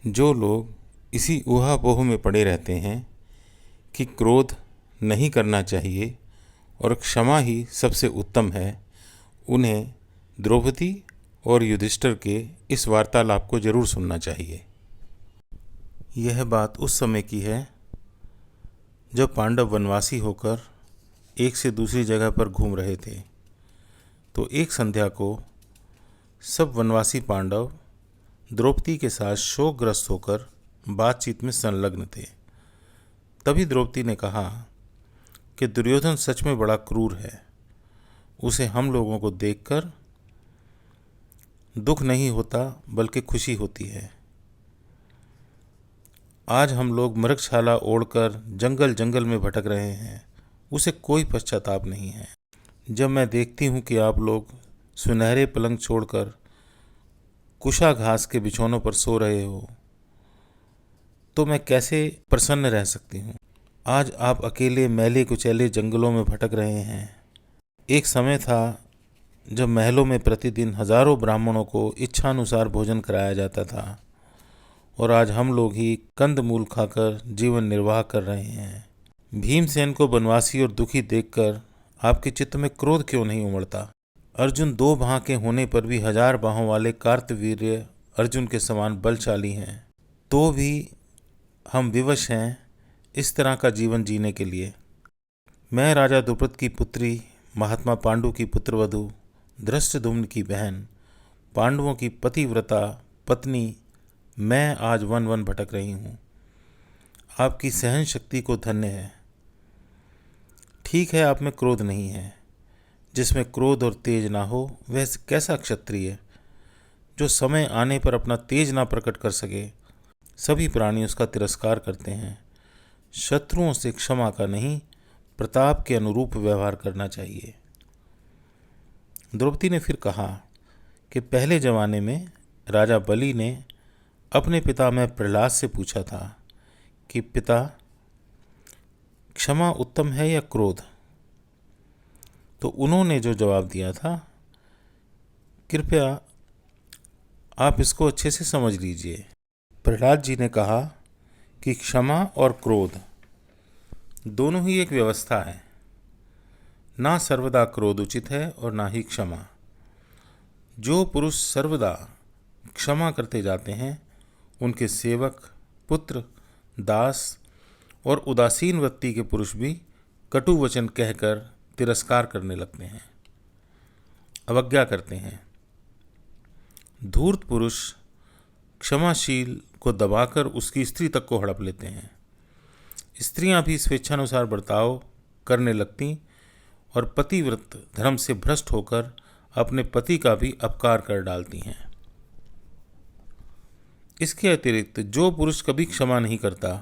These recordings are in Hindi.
जो लोग इसी ऊहापोह में पड़े रहते हैं कि क्रोध नहीं करना चाहिए और क्षमा ही सबसे उत्तम है, उन्हें द्रौपदी और युधिष्ठिर के इस वार्तालाप को जरूर सुनना चाहिए। यह बात उस समय की है जब पांडव वनवासी होकर एक से दूसरी जगह पर घूम रहे थे। तो एक संध्या को सब वनवासी पांडव द्रौपदी के साथ शोकग्रस्त होकर बातचीत में संलग्न थे। तभी द्रौपदी ने कहा कि दुर्योधन सच में बड़ा क्रूर है। उसे हम लोगों को देखकर दुख नहीं होता बल्कि खुशी होती है। आज हम लोग मृगशाला ओढ़कर जंगल जंगल में भटक रहे हैं, उसे कोई पश्चाताप नहीं है। जब मैं देखती हूँ कि आप लोग सुनहरे पलंग छोड़कर कुशा घास के बिछौनों पर सो रहे हो, तो मैं कैसे प्रसन्न रह सकती हूँ। आज आप अकेले मैले कुचैले जंगलों में भटक रहे हैं। एक समय था जब महलों में प्रतिदिन हजारों ब्राह्मणों को इच्छानुसार भोजन कराया जाता था, और आज हम लोग ही कंद मूल खाकर जीवन निर्वाह कर रहे हैं। भीमसेन को बनवासी और दुखी देखकर आपके चित्त में क्रोध क्यों नहीं उमड़ता? अर्जुन 2 बाह के होने पर भी 1000 बाहों वाले कार्तवीर्य अर्जुन के समान बलशाली हैं, तो भी हम विवश हैं इस तरह का जीवन जीने के लिए। मैं राजा द्रुपद की पुत्री, महात्मा पांडु की पुत्रवधू, धृष्टद्युम्न की बहन, पांडवों की पतिव्रता पत्नी, मैं आज वन वन भटक रही हूँ। आपकी सहन शक्ति को धन्य है। ठीक है, आप में क्रोध नहीं है। जिसमें क्रोध और तेज ना हो वह कैसा क्षत्रिय जो समय आने पर अपना तेज ना प्रकट कर सके। सभी प्राणी उसका तिरस्कार करते हैं। शत्रुओं से क्षमा का नहीं, प्रताप के अनुरूप व्यवहार करना चाहिए। द्रौपदी ने फिर कहा कि पहले जमाने में राजा बलि ने अपने पिता में प्रहलाद से पूछा था कि पिता, क्षमा उत्तम है या क्रोध? तो उन्होंने जो जवाब दिया था, कृपया आप इसको अच्छे से समझ लीजिए। प्रहलाद जी ने कहा कि क्षमा और क्रोध दोनों ही एक व्यवस्था है। ना सर्वदा क्रोध उचित है और ना ही क्षमा। जो पुरुष सर्वदा क्षमा करते जाते हैं, उनके सेवक, पुत्र, दास और उदासीन वृत्ति के पुरुष भी कटु वचन कहकर तिरस्कार करने लगते हैं, अवज्ञा करते हैं। धूर्त पुरुष क्षमाशील को दबाकर उसकी स्त्री तक को हड़प लेते हैं। स्त्रियां भी स्वेच्छानुसार बर्ताव करने लगती और पतिव्रत धर्म से भ्रष्ट होकर अपने पति का भी अपकार कर डालती हैं। इसके अतिरिक्त जो पुरुष कभी क्षमा नहीं करता,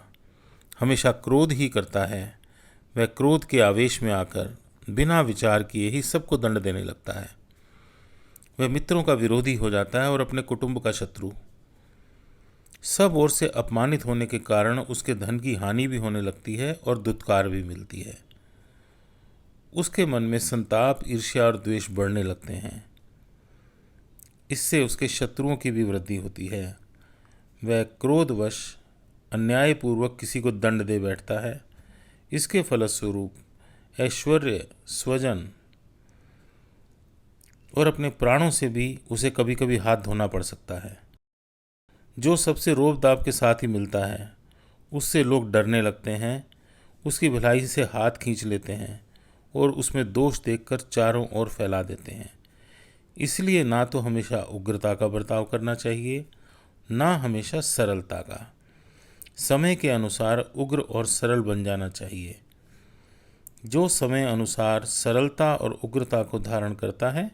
हमेशा क्रोध ही करता है, वह क्रोध के आवेश में आकर बिना विचार किए ही सबको दंड देने लगता है। वह मित्रों का विरोधी हो जाता है और अपने कुटुंब का शत्रु। सब ओर से अपमानित होने के कारण उसके धन की हानि भी होने लगती है और दुत्कार भी मिलती है। उसके मन में संताप, ईर्ष्या और द्वेष बढ़ने लगते हैं। इससे उसके शत्रुओं की भी वृद्धि होती है। वह क्रोधवश अन्यायपूर्वक किसी को दंड दे बैठता है। इसके फलस्वरूप ऐश्वर्य, स्वजन और अपने प्राणों से भी उसे कभी कभी हाथ धोना पड़ सकता है। जो सबसे रोब दाब के साथ ही मिलता है, उससे लोग डरने लगते हैं, उसकी भलाई से हाथ खींच लेते हैं और उसमें दोष देखकर चारों ओर फैला देते हैं। इसलिए ना तो हमेशा उग्रता का बर्ताव करना चाहिए, ना हमेशा सरलता का। समय के अनुसार उग्र और सरल बन जाना चाहिए। जो समय अनुसार सरलता और उग्रता को धारण करता है,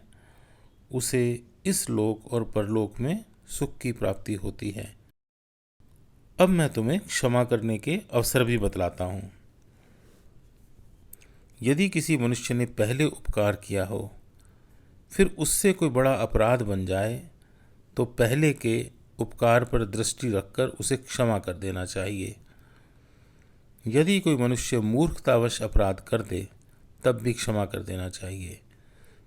उसे इस लोक और परलोक में सुख की प्राप्ति होती है। अब मैं तुम्हें क्षमा करने के अवसर भी बतलाता हूँ। यदि किसी मनुष्य ने पहले उपकार किया हो, फिर उससे कोई बड़ा अपराध बन जाए, तो पहले के उपकार पर दृष्टि रखकर उसे क्षमा कर देना चाहिए। यदि कोई मनुष्य मूर्खतावश अपराध कर दे, तब भी क्षमा कर देना चाहिए,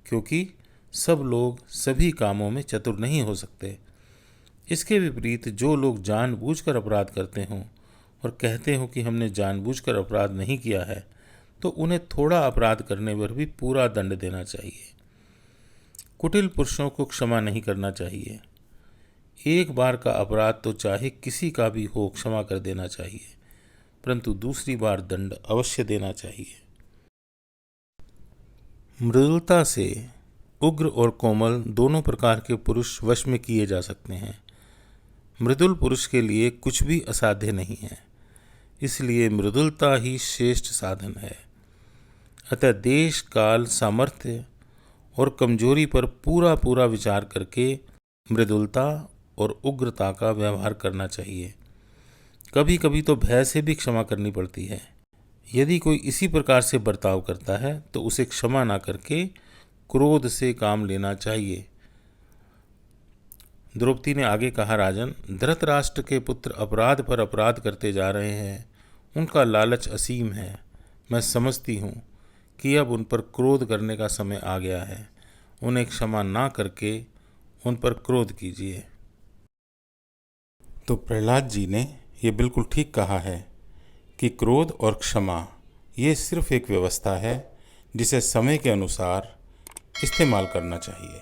क्योंकि सब लोग सभी कामों में चतुर नहीं हो सकते। इसके विपरीत जो लोग जानबूझकर अपराध करते हों और कहते हो कि हमने जानबूझकर अपराध नहीं किया है, तो उन्हें थोड़ा अपराध करने पर भी पूरा दंड देना चाहिए। कुटिल पुरुषों को क्षमा नहीं करना चाहिए। एक बार का अपराध तो चाहे किसी का भी हो क्षमा कर देना चाहिए, परंतु दूसरी बार दंड अवश्य देना चाहिए। मृदुलता से उग्र और कोमल दोनों प्रकार के पुरुष वश में किए जा सकते हैं। मृदुल पुरुष के लिए कुछ भी असाध्य नहीं है, इसलिए मृदुलता ही श्रेष्ठ साधन है। अतः देश, काल, सामर्थ्य और कमजोरी पर पूरा पूरा विचार करके मृदुलता और उग्रता का व्यवहार करना चाहिए। कभी कभी तो भय से भी क्षमा करनी पड़ती है। यदि कोई इसी प्रकार से बर्ताव करता है तो उसे क्षमा ना करके क्रोध से काम लेना चाहिए। द्रौपदी ने आगे कहा, राजन, धृतराष्ट्र के पुत्र अपराध पर अपराध करते जा रहे हैं। उनका लालच असीम है। मैं समझती हूँ कि अब उन पर क्रोध करने का समय आ गया है। उन्हें क्षमा ना करके उन पर क्रोध कीजिए। तो प्रहलाद जी ने ये बिल्कुल ठीक कहा है कि क्रोध और क्षमा ये सिर्फ एक व्यवस्था है जिसे समय के अनुसार इस्तेमाल करना चाहिए।